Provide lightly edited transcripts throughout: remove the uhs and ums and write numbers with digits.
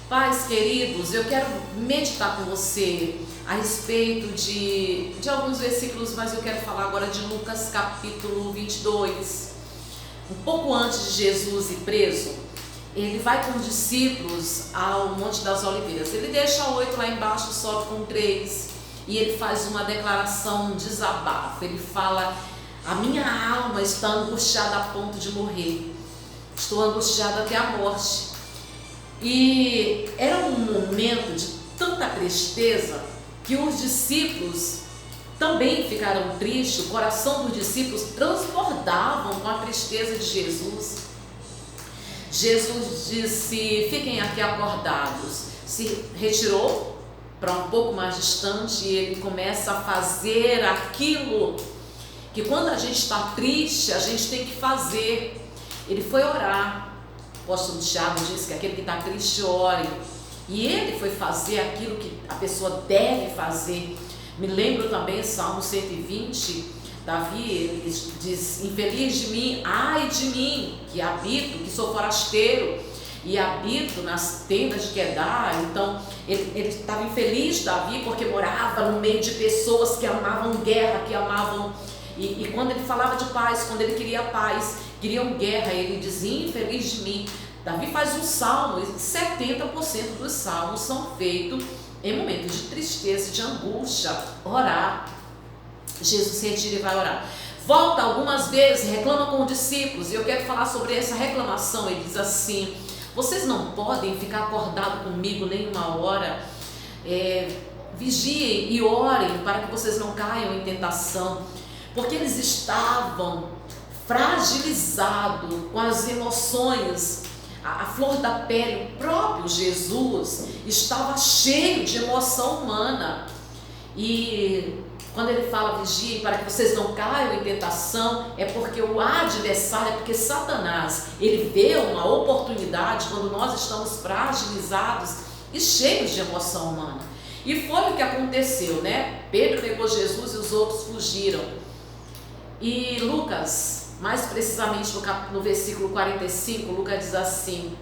Pais queridos, eu quero meditar com você a respeito de alguns versículos, mas eu quero falar agora de Lucas capítulo 22. Um pouco antes de Jesus ir preso, ele vai com os discípulos ao Monte das Oliveiras. Ele deixa 8 lá embaixo, sobe com 3 e ele faz uma declaração, um desabafo. Ele fala: a minha alma está angustiada a ponto de morrer, estou angustiada até a morte. E era um momento de tanta tristeza que os discípulos também ficaram tristes. O coração dos discípulos transbordavam com a tristeza de Jesus. Jesus disse: fiquem aqui acordados. Se retirou para um pouco mais distante e ele começa a fazer aquilo que quando a gente está triste a gente tem que fazer. Ele foi orar. O apóstolo Tiago disse que aquele que está triste ore, e ele foi fazer aquilo que a pessoa deve fazer. Me lembro também Salmo 120, Davi, ele diz: infeliz de mim, ai de mim, que sou forasteiro e habito nas tendas de Quedar. Então ele estava infeliz, Davi, porque morava no meio de pessoas que amavam guerra, que amavam, e quando ele falava de paz, quando ele queria paz, queriam guerra, ele dizia: infeliz de mim. Davi faz um salmo, e 70% dos salmos são feitos em momentos de tristeza, de angústia. Orar. Jesus se retira e vai orar. Volta algumas vezes, reclama com os discípulos, e eu quero falar sobre essa reclamação. Ele diz assim: vocês não podem ficar acordados comigo nem uma hora, vigiem e orem para que vocês não caiam em tentação. Porque eles estavam fragilizados com as emoções, a flor da pele. O próprio Jesus estava cheio de emoção humana. E quando ele fala vigie para que vocês não caiam em tentação, é porque o adversário, é porque Satanás, ele vê uma oportunidade quando nós estamos fragilizados e cheios de emoção humana. E foi o que aconteceu, né? Pedro pegou Jesus e os outros fugiram. E Lucas, mais precisamente no versículo 45, Lucas diz assim: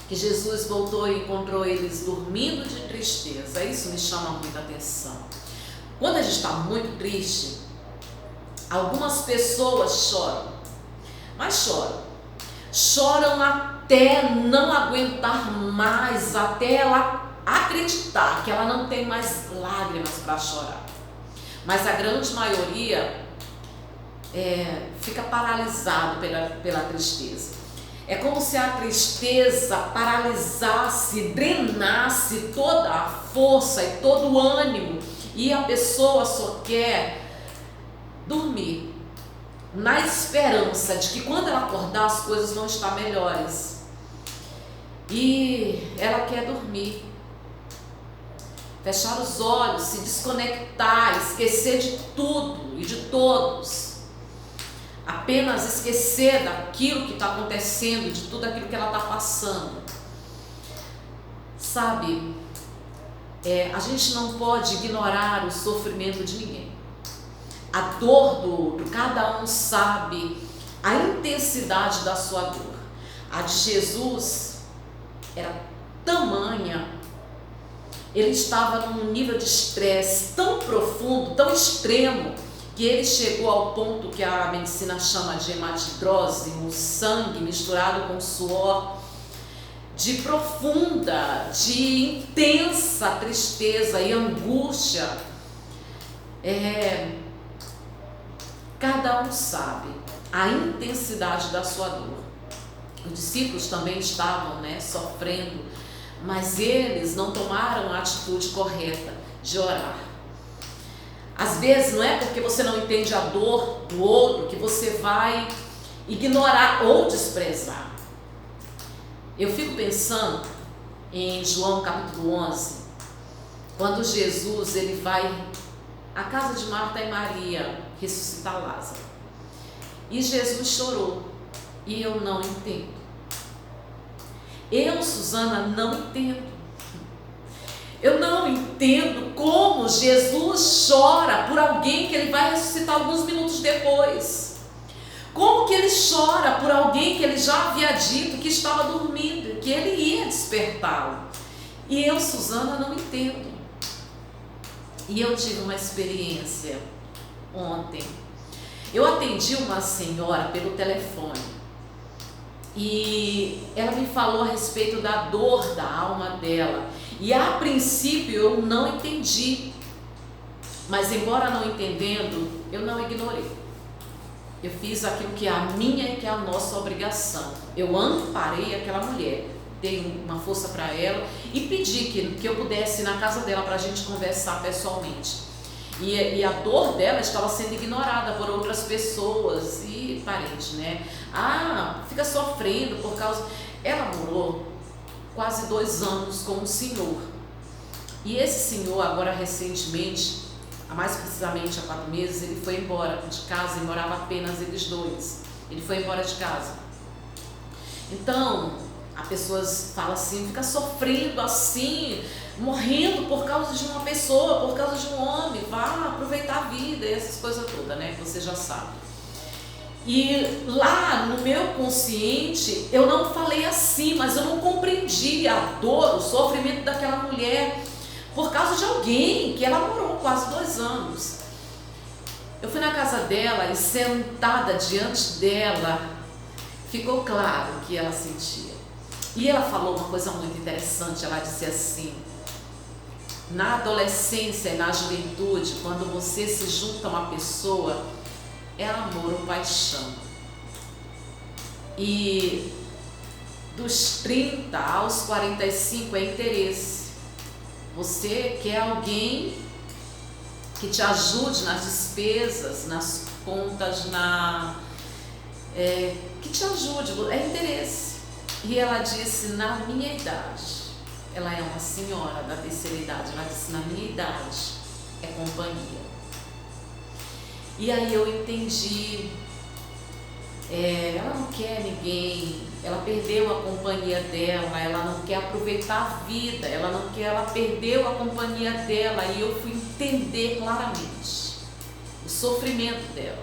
que Jesus voltou e encontrou eles dormindo de tristeza. Isso me chama muita atenção. Quando a gente está muito triste, algumas pessoas choram, mas choram até não aguentar mais, até ela acreditar que ela não tem mais lágrimas para chorar. Mas a grande maioria fica paralisado pela tristeza. É como se a tristeza paralisasse, drenasse toda a força e todo o ânimo, e a pessoa só quer dormir, na esperança de que quando ela acordar as coisas vão estar melhores. E ela quer dormir, fechar os olhos, se desconectar, esquecer de tudo e de todos, apenas esquecer daquilo que está acontecendo, de tudo aquilo que ela está passando. Sabe, a gente não pode ignorar o sofrimento de ninguém. A dor do outro, cada um sabe a intensidade da sua dor. A de Jesus era tamanha, ele estava num nível de estresse tão profundo, tão extremo, que ele chegou ao ponto que a medicina chama de hematidrose, o sangue misturado com suor, de profunda, de intensa tristeza e angústia. Cada um sabe a intensidade da sua dor. Os discípulos também estavam, sofrendo, mas eles não tomaram a atitude correta de orar. Às vezes não é porque você não entende a dor do outro que você vai ignorar ou desprezar. Eu fico pensando em João capítulo 11, quando Jesus ele vai à casa de Marta e Maria ressuscitar Lázaro. E Jesus chorou. E eu não entendo. Eu, Suzana, não entendo. Eu não entendo como Jesus chora por alguém que ele vai ressuscitar alguns minutos depois. Como que ele chora por alguém que ele já havia dito que estava dormindo, que ele ia despertá-lo? E eu, Suzana, não entendo. E eu tive uma experiência ontem. Eu atendi uma senhora pelo telefone e ela me falou a respeito da dor da alma dela. E a princípio eu não entendi, mas embora não entendendo, eu não ignorei. Eu fiz aquilo que é a minha e que é a nossa obrigação. Eu amparei aquela mulher, dei uma força para ela e pedi que eu pudesse ir na casa dela para a gente conversar pessoalmente. E a dor dela estava sendo ignorada por outras pessoas e parentes, né? Fica sofrendo por causa... Ela morou quase 2 anos com um senhor. E esse senhor, agora recentemente, mais precisamente há 4 meses, ele foi embora de casa e morava apenas eles dois. Ele foi embora de casa. Então, as pessoas falam assim, fica sofrendo assim, morrendo por causa de uma pessoa, por causa de um homem, vá aproveitar a vida e essas coisas todas, né, que você já sabe. E lá no meu consciente, eu não falei assim, mas eu não compreendi a dor, o sofrimento daquela mulher, por causa de alguém que ela morou quase 2 anos. Eu fui na casa dela e sentada diante dela, ficou claro o que ela sentia. E ela falou uma coisa muito interessante, ela disse assim: na adolescência e na juventude, quando você se junta a uma pessoa, é amor ou paixão. E dos 30 aos 45 é interesse. Você quer alguém que te ajude nas despesas, nas contas, que te ajude, é interesse. E ela disse, na minha idade, ela é uma senhora da terceira idade, ela disse, na minha idade é companhia. E aí eu entendi, ela não quer ninguém, ela perdeu a companhia dela, ela não quer aproveitar a vida, ela perdeu a companhia dela, e eu fui entender claramente o sofrimento dela.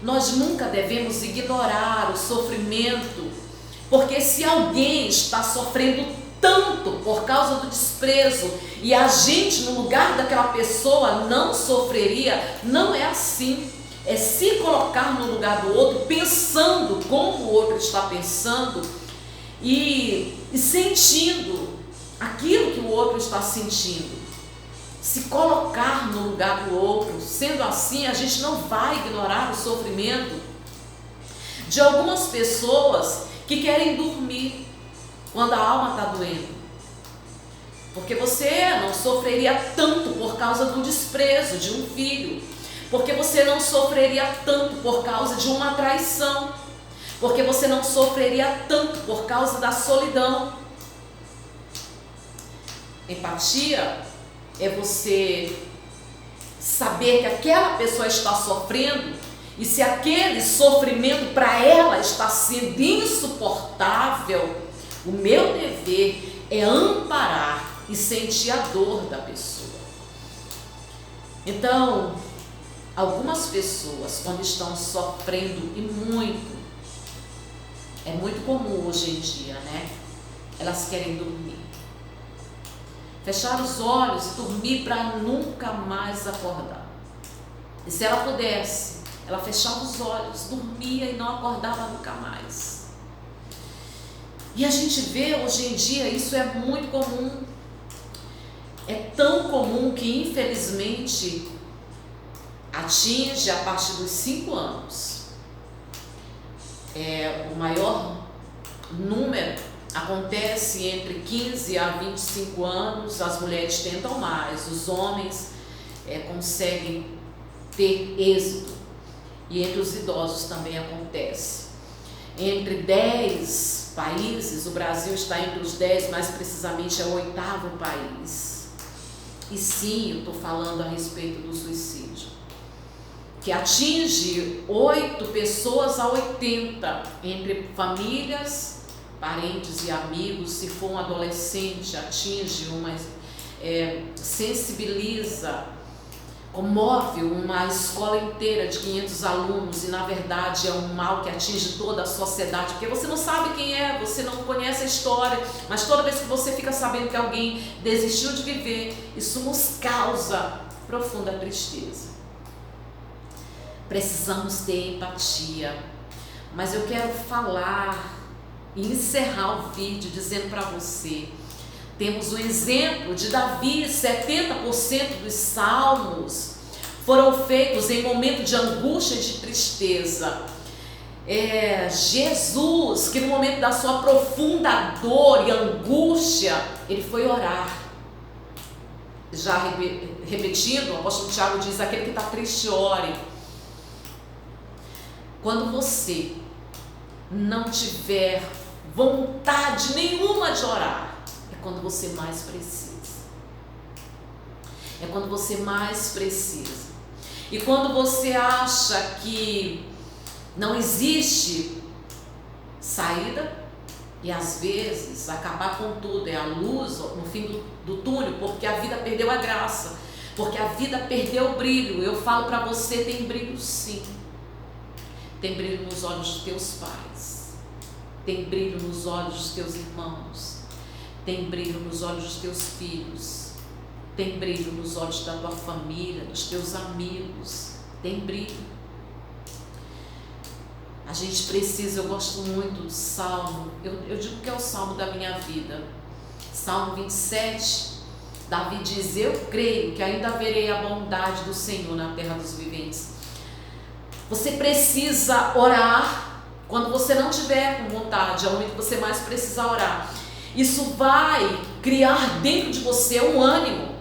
Nós nunca devemos ignorar o sofrimento, porque se alguém está sofrendo tanto por causa do desprezo e a gente no lugar daquela pessoa não sofreria, não é assim. É se colocar no lugar do outro, pensando como o outro está pensando e sentindo aquilo que o outro está sentindo. Se colocar no lugar do outro. Sendo assim, a gente não vai ignorar o sofrimento de algumas pessoas que querem dormir quando a alma está doendo. Porque você não sofreria tanto por causa do desprezo de um filho. Porque você não sofreria tanto por causa de uma traição. Porque você não sofreria tanto por causa da solidão. Empatia é você saber que aquela pessoa está sofrendo, e se aquele sofrimento para ela está sendo insuportável, o meu dever é amparar e sentir a dor da pessoa. Então, algumas pessoas, quando estão sofrendo, e muito, é muito comum hoje em dia, né? Elas querem dormir. Fechar os olhos e dormir para nunca mais acordar. E se ela pudesse, ela fechava os olhos, dormia e não acordava nunca mais. E a gente vê hoje em dia, isso é muito comum. É tão comum que infelizmente atinge a partir dos 5 anos. O maior número acontece entre 15 a 25 anos, as mulheres tentam mais, os homens conseguem ter êxito, e entre os idosos também acontece. Entre 10 países, o Brasil está entre os 10, mais precisamente é o 8º país. E sim, eu estou falando a respeito do suicídio, que atinge 8 pessoas a 80, entre famílias, parentes e amigos. Se for um adolescente, atinge sensibiliza comove uma escola inteira de 500 alunos e na verdade é um mal que atinge toda a sociedade, porque você não sabe quem é, você não conhece a história, mas toda vez que você fica sabendo que alguém desistiu de viver, isso nos causa profunda tristeza. Precisamos ter empatia, mas eu quero falar e encerrar o vídeo dizendo para você, temos um exemplo de Davi. 70% dos salmos foram feitos em momento de angústia e de tristeza. Jesus, que no momento da sua profunda dor e angústia, ele foi orar. Já repetindo, o apóstolo Tiago diz, aquele que está triste, ore. Quando você não tiver vontade nenhuma de orar, é quando você mais precisa. É quando você mais precisa. E quando você acha que não existe saída, e às vezes acabar com tudo é a luz no fim do túnel, porque a vida perdeu a graça, porque a vida perdeu o brilho. Eu falo para você, tem brilho sim. Tem brilho nos olhos dos teus pais, tem brilho nos olhos dos teus irmãos, tem brilho nos olhos dos teus filhos, tem brilho nos olhos da tua família, dos teus amigos, tem brilho. A gente precisa, eu gosto muito do Salmo, eu digo que é o Salmo da minha vida, Salmo 27, Davi diz, eu creio que ainda verei a bondade do Senhor na terra dos viventes. Você precisa orar quando você não tiver com vontade, é o momento que você mais precisa orar. Isso vai criar dentro de você um ânimo,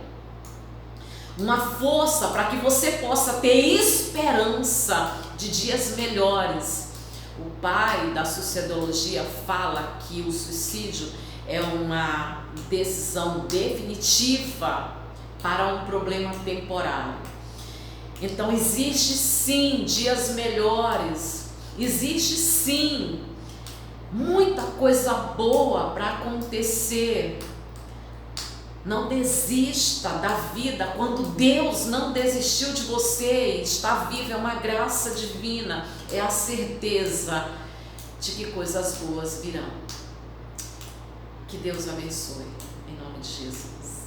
uma força para que você possa ter esperança de dias melhores. O pai da suicidologia fala que o suicídio é uma decisão definitiva para um problema temporário. Então existe sim dias melhores, existe sim muita coisa boa para acontecer. Não desista da vida quando Deus não desistiu de você e está vivo, é uma graça divina, é a certeza de que coisas boas virão. Que Deus abençoe, em nome de Jesus.